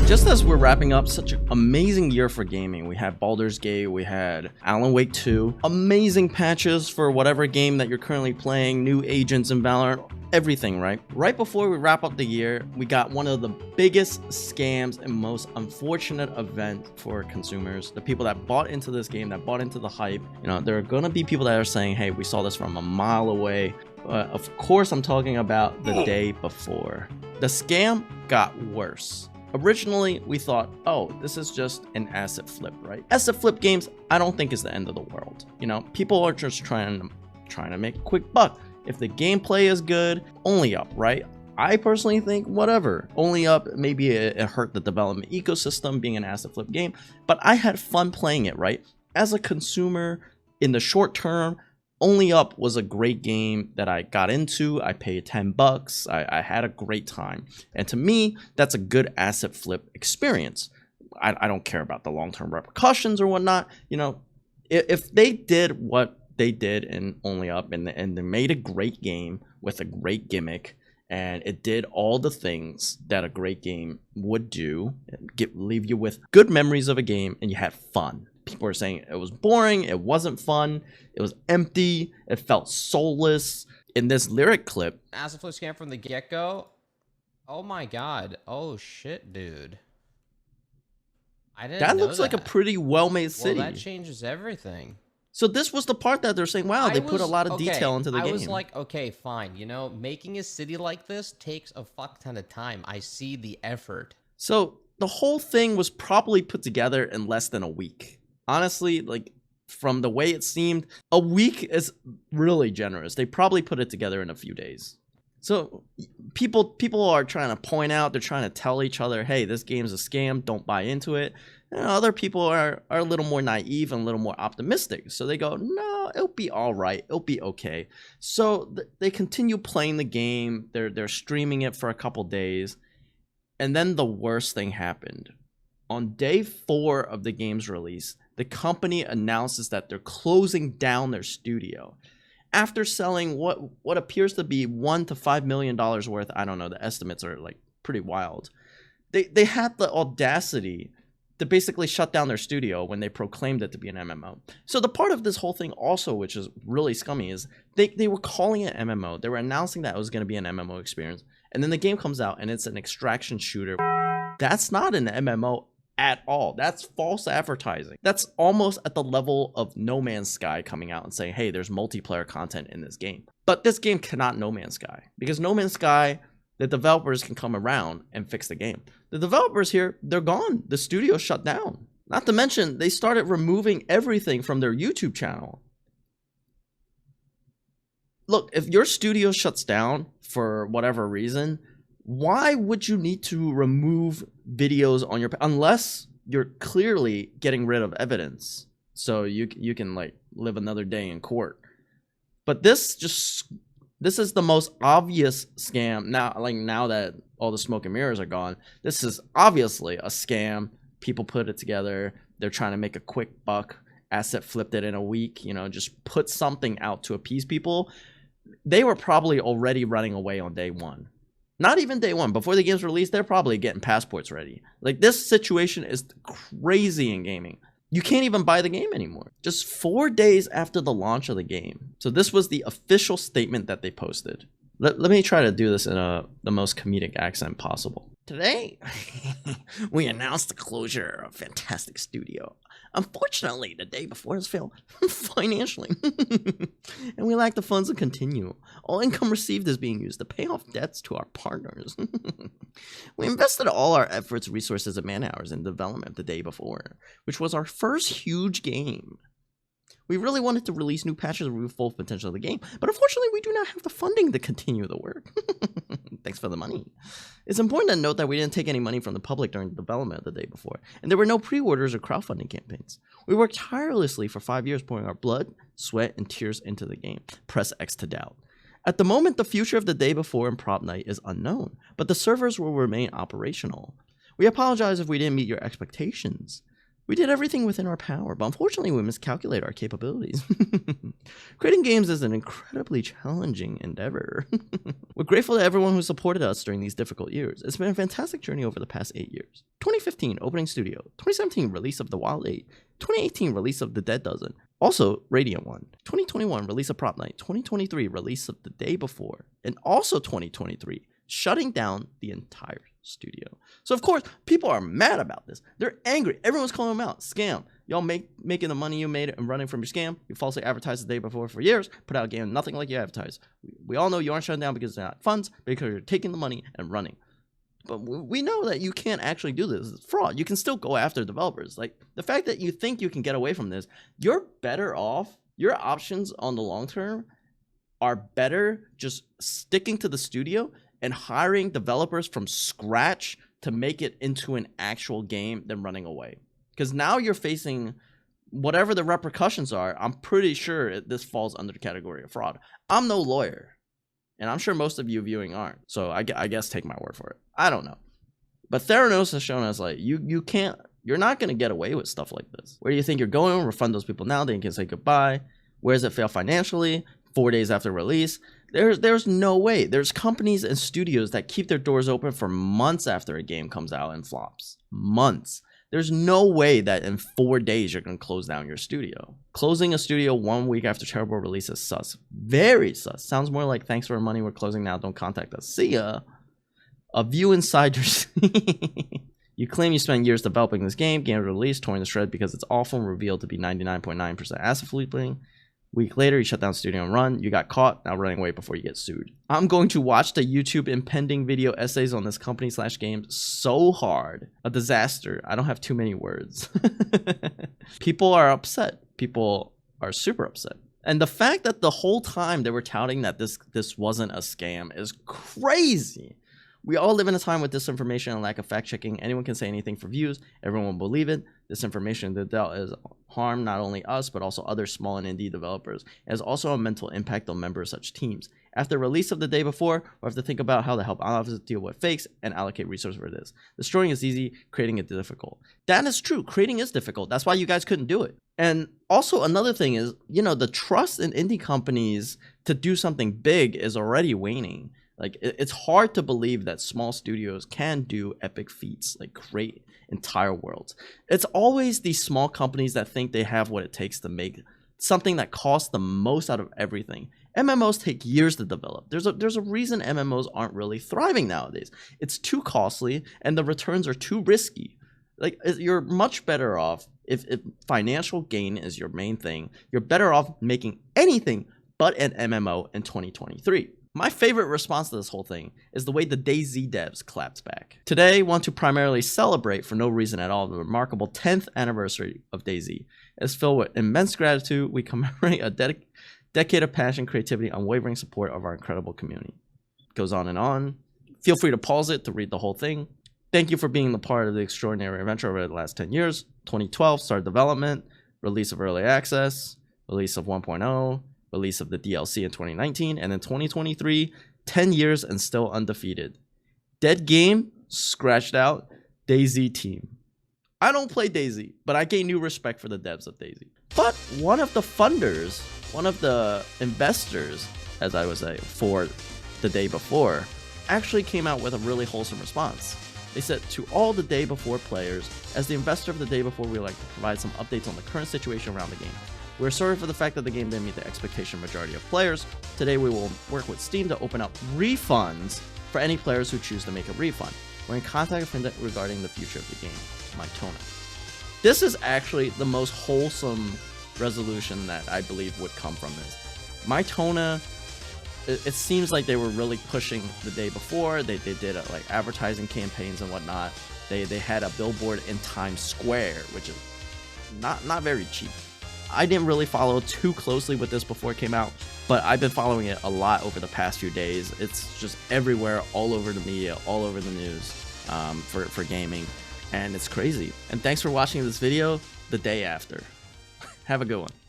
Just as we're wrapping up such an amazing year for gaming, we had Baldur's Gate, we had Alan Wake 2, amazing patches for whatever game that you're currently playing, new agents in Valorant, everything, right? Right before we wrap up the year, we got one of the biggest scams and most unfortunate event for consumers. The people that bought into this game, that bought into the hype, you know, there are gonna be people that are saying, hey, we saw this from a mile away. Of course, I'm talking about the day before. The scam got worse. Originally, we thought, oh, this is just an asset flip, right? Asset flip games, I don't think is the end of the world. You know, people are just trying to make a quick buck. If the gameplay is good, only up, right? I personally think whatever, only up. Maybe it hurt the development ecosystem being an asset flip game, but I had fun playing it, right? As a consumer, in the short term, Only Up was a great game that I got into. I paid $10. I had a great time. And to me, that's a good asset flip experience. I don't care about the long-term repercussions or whatnot. You know, if they did what they did in Only Up and they made a great game with a great gimmick, and it did all the things that a great game would do, leave you with good memories of a game, and you had fun. People were saying it was boring, it wasn't fun, it was empty, it felt soulless. In this lyric clip, asset flip scam from the get-go. Oh my god. Oh shit, dude. I didn't know that looks like a pretty well-made city. Well, that changes everything. So this was the part that they're saying, wow, they put a lot of detail into the game. I was like, okay, fine. You know, making a city like this takes a fuck ton of time. I see the effort. So the whole thing was probably put together in less than a week. Honestly, like, from the way it seemed, a week is really generous. They probably put it together in a few days. So people are trying to point out, they're trying to tell each other, hey, this game's a scam, don't buy into it. And other people are a little more naive and a little more optimistic. So they go, no, it'll be all right, it'll be okay. So they continue playing the game, they're streaming it for a couple days, and then the worst thing happened. On day 4 of the game's release, the company announces that they're closing down their studio. After selling what appears to be $1 to $5 million worth, I don't know, the estimates are like pretty wild. They had the audacity to basically shut down their studio when they proclaimed it to be an MMO. So the part of this whole thing also, which is really scummy, is they were calling it MMO. They were announcing that it was going to be an MMO experience. And then the game comes out and it's an extraction shooter. That's not an MMO at all. That's false advertising. That's almost at the level of No Man's Sky coming out and saying, hey, there's multiplayer content in this game. But this game cannot No Man's Sky, because No Man's Sky, the developers can come around and fix the game. The developers here, they're gone. The studio shut down. Not to mention, they started removing everything from their YouTube channel. Look, if your studio shuts down for whatever reason, why would you need to remove videos on your, unless you're clearly getting rid of evidence so you can like live another day in court? But this is the most obvious scam now. Like, now that all the smoke and mirrors are gone, this is obviously a scam. People put it together, they're trying to make a quick buck, asset flipped it in a week, you know, just put something out to appease people. They were probably already running away on day 1. Not even day 1. Before the game's released, they're probably getting passports ready. Like, this situation is crazy in gaming. You can't even buy the game anymore. Just 4 days after the launch of the game. So this was the official statement that they posted. Let me try to do this in the most comedic accent possible. Today, we announced the closure of Fantastic Studio. Unfortunately, the day before it's failed financially, and we lack the funds to continue. All income received is being used to pay off debts to our partners. We invested all our efforts, resources, and man hours in development the day before, which was our first huge game. We really wanted to release new patches to reveal full potential of the game, but unfortunately we do not have the funding to continue the work. Thanks for the money. It's important to note that we didn't take any money from the public during the development the day before, and there were no pre-orders or crowdfunding campaigns. We worked tirelessly for 5 years, pouring our blood, sweat, and tears into the game. Press X to doubt. At the moment, the future of the day before and prop night is unknown, but the servers will remain operational. We apologize if we didn't meet your expectations. We did everything within our power, but unfortunately we miscalculated our capabilities. Creating games is an incredibly challenging endeavor. We're grateful to everyone who supported us during these difficult years. It's been a fantastic journey over the past 8 years. 2015, opening studio. 2017, release of The Wild 8. 2018, release of The Dead Dozen. Also, Radiant 1. 2021, release of Prop Night. 2023, release of The Day Before. And also 2023, shutting down the entire studio. So of course, people are mad about this. They're angry. Everyone's calling them out. Scam. Y'all making the money you made and running from your scam. You falsely advertised the day before for years, put out a game nothing like you advertised. We all know you aren't shutting down because it's not funds, because you're taking the money and running. But we know that you can't actually do this. It's fraud. You can still go after developers. Like, the fact that you think you can get away from this, you're better off. Your options on the long term are better just sticking to the studio and hiring developers from scratch to make it into an actual game than running away. Because now you're facing whatever the repercussions are. I'm pretty sure this falls under the category of fraud. I'm no lawyer, and I'm sure most of you viewing aren't. So I guess take my word for it. I don't know. But Theranos has shown us, like, you're not going to get away with stuff like this. Where do you think you're going? Refund those people now. Then you can say goodbye. Where does it fail financially? 4 days after release. There's no way. There's companies and studios that keep their doors open for months after a game comes out and flops. Months. There's no way that in 4 days you're going to close down your studio. Closing a studio 1 week after terrible release is sus. Very sus. Sounds more like, thanks for our money, we're closing now, don't contact us. See ya. A view inside your... You claim you spent years developing this game. Game release, torn to shred because it's awful and revealed to be 99.9% asset flipping. Week later, you shut down studio and run. You got caught, now running away before you get sued. I'm going to watch the YouTube impending video essays on this company/game so hard. A disaster. I don't have too many words. People are upset. People are super upset. And the fact that the whole time they were touting that this wasn't a scam is crazy. We all live in a time with disinformation and lack of fact-checking. Anyone can say anything for views. Everyone will believe it. This information that has harmed not only us, but also other small and indie developers. It has also a mental impact on members of such teams. After release of the day before, we have to think about how to help others deal with fakes and allocate resources for this. Destroying is easy, creating it difficult. That is true. Creating is difficult. That's why you guys couldn't do it. And also another thing is, the trust in indie companies to do something big is already waning. Like, it's hard to believe that small studios can do epic feats, like create entire worlds. It's always these small companies that think they have what it takes to make something that costs the most out of everything. MMOs take years to develop. There's a reason MMOs aren't really thriving nowadays. It's too costly and the returns are too risky. Like, you're much better off if financial gain is your main thing. You're better off making anything but an MMO in 2023. My favorite response to this whole thing is the way the DayZ devs clapped back. Today, want to primarily celebrate, for no reason at all, the remarkable 10th anniversary of DayZ. It's filled with immense gratitude. We commemorate a decade of passion, creativity, unwavering support of our incredible community. Goes on and on. Feel free to pause it to read the whole thing. Thank you for being the part of the extraordinary adventure over the last 10 years. 2012, start development, release of early access, release of 1.0, release of the DLC in 2019, and then 2023, 10 years and still undefeated. Dead game, scratched out, DayZ team. I don't play DayZ, but I gain new respect for the devs of DayZ. But one of the funders, one of the investors, as I would say, for the day before, actually came out with a really wholesome response. They said, to all the day before players, as the investor of the day before, we would like to provide some updates on the current situation around the game. We're sorry for the fact that the game didn't meet the expectation majority of players. Today we will work with Steam to open up refunds for any players who choose to make a refund. We're in contact with them regarding the future of the game. Mytona. This is actually the most wholesome resolution that I believe would come from this. Mytona, it seems like they were really pushing the day before. They did like advertising campaigns and whatnot. They had a billboard in Times Square, which is not very cheap. I didn't really follow too closely with this before it came out, but I've been following it a lot over the past few days. It's just everywhere, all over the media, all over the news for gaming, and it's crazy. And thanks for watching this video the day after. Have a good one.